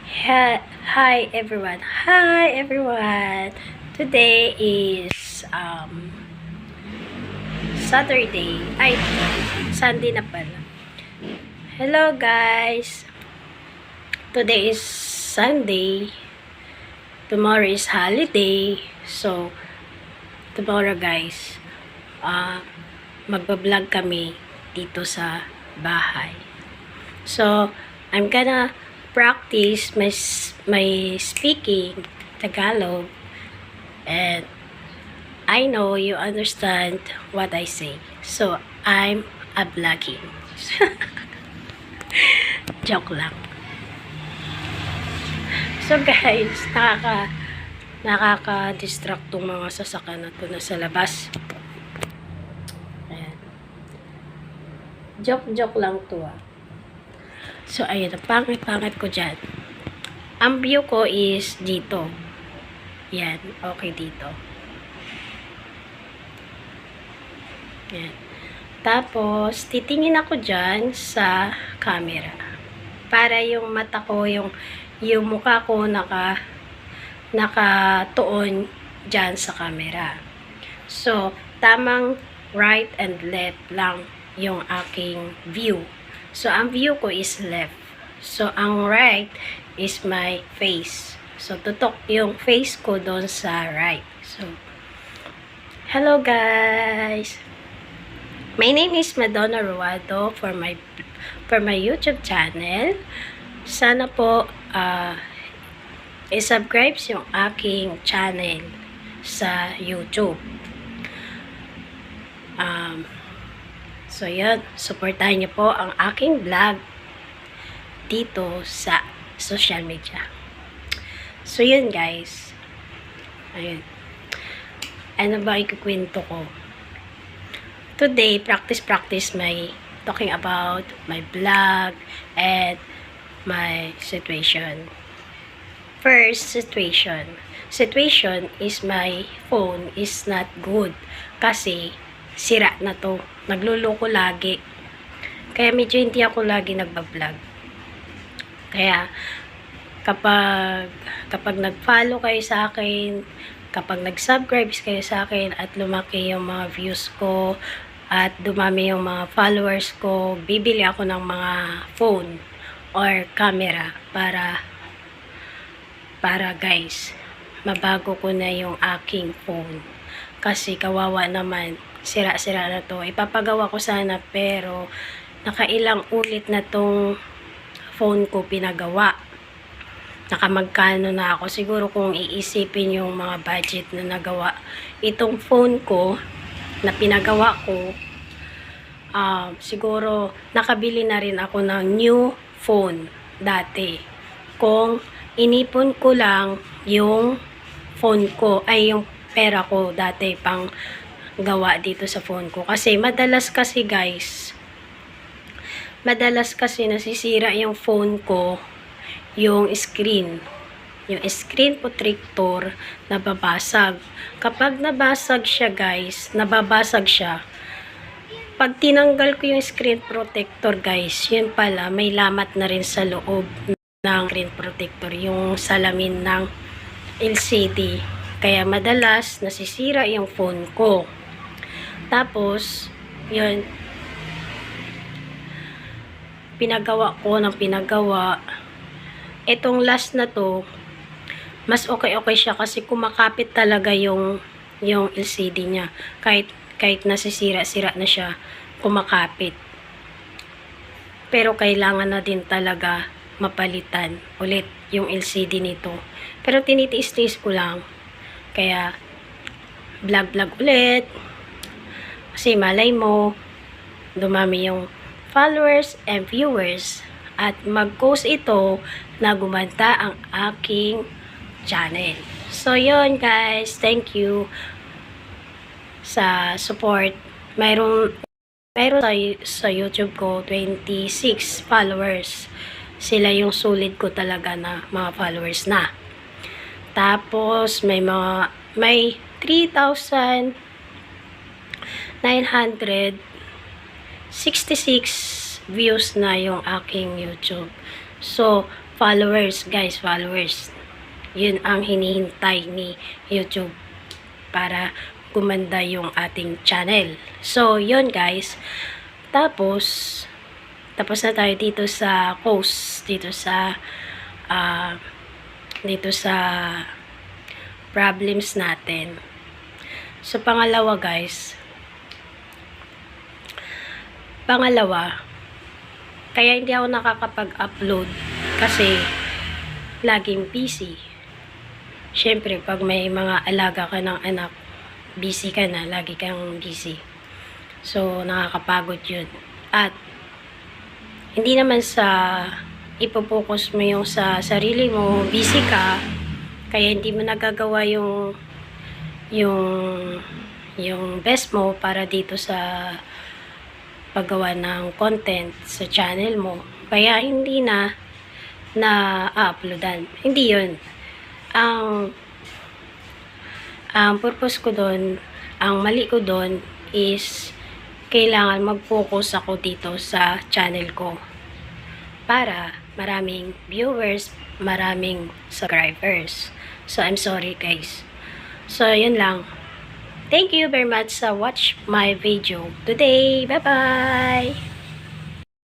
Hi everyone. Hi everyone. Today is Saturday. Ay, Sunday na pala. Hello guys. Today is Sunday. Tomorrow is holiday. So tomorrow guys, magba-vlog kami dito sa bahay. So I'm gonna practice my speaking Tagalog, and I know you understand what I say. So I'm a vlogging. Joke lang. So guys, nakaka-distract tong mga sasakyan na to na sa labas. Ayan. Joke lang to So, ayun, pangit ko dyan. Ang view ko is dito. Yan, okay dito. Yan. Tapos, titingin ako dyan sa camera. Para yung mata ko, yung mukha ko nakatuon dyan sa camera. So, tamang right and left lang yung aking view. So, ang view ko is left. So, ang right is my face. So, tutok yung face ko doon sa right. So, hello guys! My name is Madonna Ruado for my YouTube channel. Sana po i-subscribe yung aking channel sa YouTube. So, yun. Supportahan niyo po ang aking vlog dito sa social media. So, yun guys. Ayun. Ano ba ikukwento ko? Today, practice my talking about my vlog and my situation. First, situation. Situation is my phone is not good kasi sira na to. Nagluloko lagi. Kaya medyo hindi ako lagi nagbablog. Kaya kapag nag-follow kayo sa akin, kapag nag-subscribe kayo sa akin at lumaki yung mga views ko at dumami yung mga followers ko, bibili ako ng mga phone or camera para guys, mabago ko na yung aking phone. Kasi kawawa naman, sira-sira na to. Ipapagawa ko sana pero nakailang ulit na tong phone ko pinagawa. Nakamagkano na ako. Siguro kung iisipin yung mga budget na nagawa itong phone ko na pinagawa ko, siguro nakabili na rin ako ng new phone dati. Kung inipon ko lang yung phone ko, ay yung pera ko dati pang gawa dito sa phone ko. Kasi madalas kasi nasisira yung phone ko, yung screen protector nababasag. Kapag nabasag siya guys, pag tinanggal ko yung screen protector guys, yun pala may lamat na rin sa loob ng screen protector, yung salamin ng LCD. Kaya madalas nasisira yung phone ko. Tapos, yun, pinagawa ko ng pinagawa. Itong last na to, mas okay siya kasi kumakapit talaga yung LCD niya. Kahit nasisira-sira na siya, kumakapit. Pero kailangan na din talaga mapalitan ulit yung LCD nito. Pero tinitiis-tiis ko lang. Kaya, vlog ulit. Kasi malay mo, dumami yung followers and viewers at mag-post ito na gumanda ang aking channel. So, yun guys. Thank you sa support. Mayroon sa YouTube ko 26 followers. Sila yung sulit ko talaga na mga followers na. Tapos, may 3,966 views na yung aking YouTube. So, followers, guys, followers. Yun ang hinihintay ni YouTube para gumanda yung ating channel. So, yun guys. Tapos na tayo dito sa post, dito sa problems natin. So, pangalawa guys, kaya hindi ako nakakapag-upload kasi laging busy. Syempre, pag may mga alaga ka ng anak, busy ka na, lagi kang busy. So, nakakapagod yun. At, hindi naman sa ipopokus mo yung sa sarili mo, busy ka, kaya hindi mo nagagawa yung best mo para dito sa paggawa ng content sa channel mo. Kaya hindi na uploadan. Hindi yun. Ang purpose ko doon, ang mali ko doon is kailangan mag-focus ako dito sa channel ko para maraming viewers, maraming subscribers. So, I'm sorry guys. So, yun lang. Thank you very much sa watch my video today. Bye-bye!